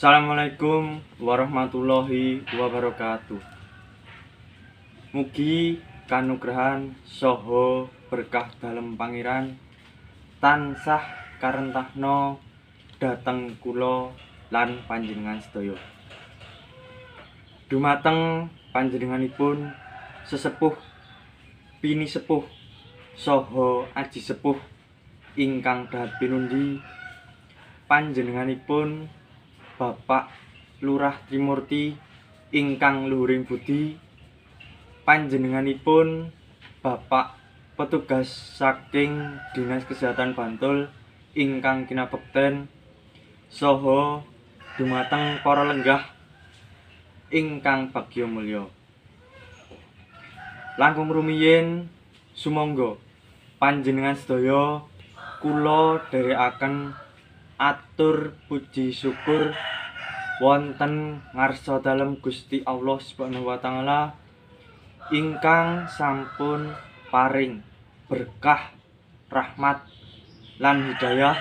Assalamualaikum warahmatullahi wabarakatuh. Mugi kanugrahan saha berkah dalem Pangeran tansah karentahna dhateng kula lan panjenengan sedaya. Dumateng panjenenganipun sesepuh, pini sepuh saha aji sepuh ingkang dahat pinundi, panjenenganipun Bapak Lurah Trimurti ingkang luhuring budi, panjenenganipun Bapak petugas saking Dinas Kesehatan Bantul ingkang kinabekten, saha dumateng para lenggah ingkang bagya mulya. Langkung rumiyin sumangga panjenengan sedaya kula dherekaken atur puji syukur wonten ngarsa dalem Gusti Allah Subhanahu wa taala ingkang sampun paring berkah, rahmat lan hidayah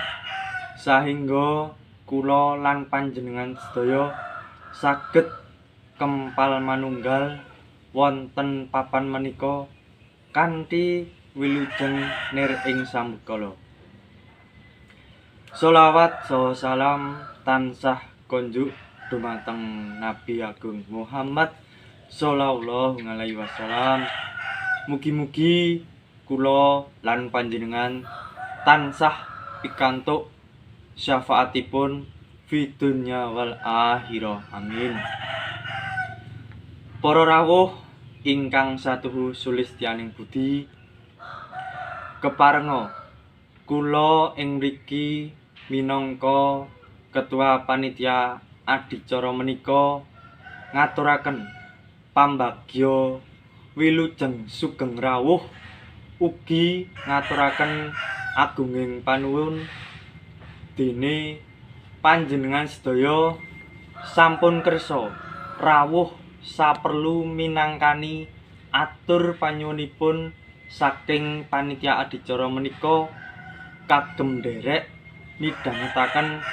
sahingga kula lan panjenengan sedaya saged kempal manunggal wonten papan menika kanthi wilujeng nir ing sambekala. Sholawat saha salam tansah konjuk dumateng Nabi Agung Muhammad sallallahu alaihi wasallam. Mugi-mugi kula lan panjenengan tansah pikantuk syafaatipun fi dunya wal akhirah. Amin. Para rawuh ingkang satuhu sulistyaning budi, keparenga kula ing mriki minangka ketua panitia adicara menika ngaturaken pambagya wilujeng sugeng rawuh, ugi ngaturaken agunging panuwun dene panjenengan sedaya sampun kersa rawuh saperlu minangkani atur panyuwunipun saking panitia adicara menika kagem nderek midhangetaken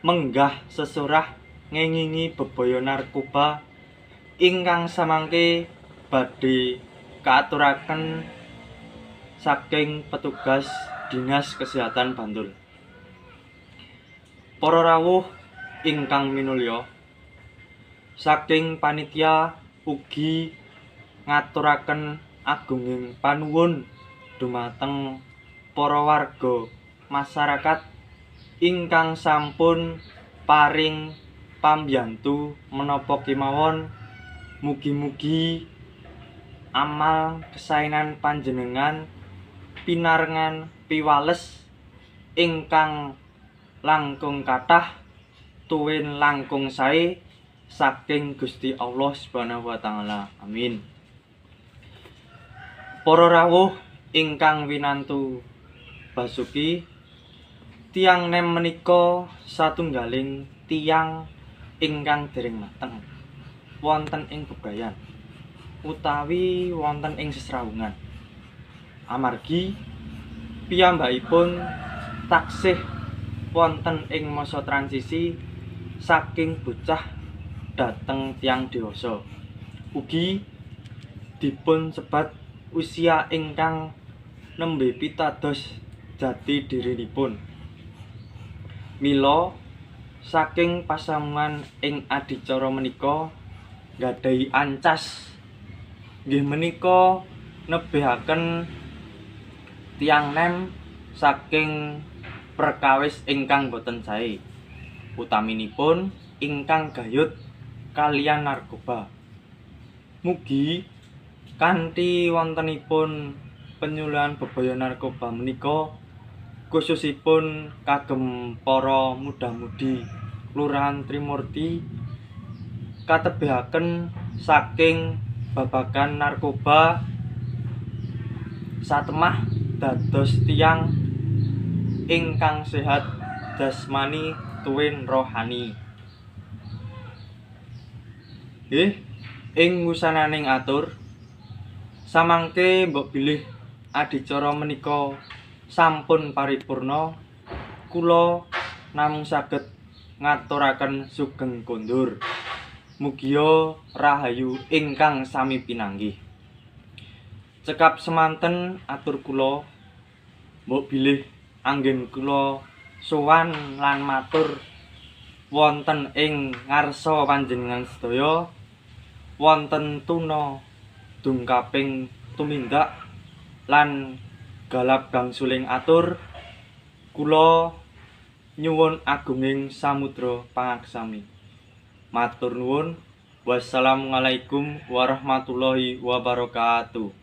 menggah sesorah ngengingi bebaya narkoba ingkang samangke badhe kaaturaken saking petugas Dinas Kesehatan Bantul. Para rawuh ingkang minulya, saking panitia ugi ngaturaken agunging panuwun dumateng para warga masyarakat ingkang sampun paring pambiyantu menapa kemawon. Mugi-mugi amal kesaenan panjenengan pinarengan piwales ingkang langkung kathah tuwin langkung sae saking Gusti Allah Subhanahu wa taala. Amin. Para rawuh ingkang winantu basuki, tiyang nem menika satunggaling tiyang ingkang dereng mateng wonten ing bebrayan utawi wonten ing sesrawungan. Amargi piyambakipun taksih wonten ing masa transisi saking bocah dhateng tiyang dewasa, ugi dipun sebat usia ingkang nembe pitados jati dirinipun. Mila saking pasamuan ing adicara menika nggadhahi ancas nggih menika nebihaken tiyang nem saking perkawis ingkang boten sae, utaminipun ingkang gayut kaliyan narkoba. Mugi kanthi wontenipun penyuluhan bebaya narkoba menika khususipun kagem para muda-mudi Kelurahan Trimurti katebihaken saking babagan narkoba satemah dados tiyang ingkang sehat jasmani tuwin rohani. Ing wusananing atur samangke mbok bilih adicara menika sampun paripurna, kula namung saged ngaturaken sugeng kondur. Mugia rahayu ingkang sami pinanggih. Cekap semanten atur kula mbok bilih anggen kula sowan lan matur wonten ing ngarsa panjenengan sedaya wonten tuna dungkaping tumindak lan galap gangsuling atur kula nyuwun agunging samudra pangaksami. Matur nuwun. Wassalamualaikum warahmatullahi wabarakatuh.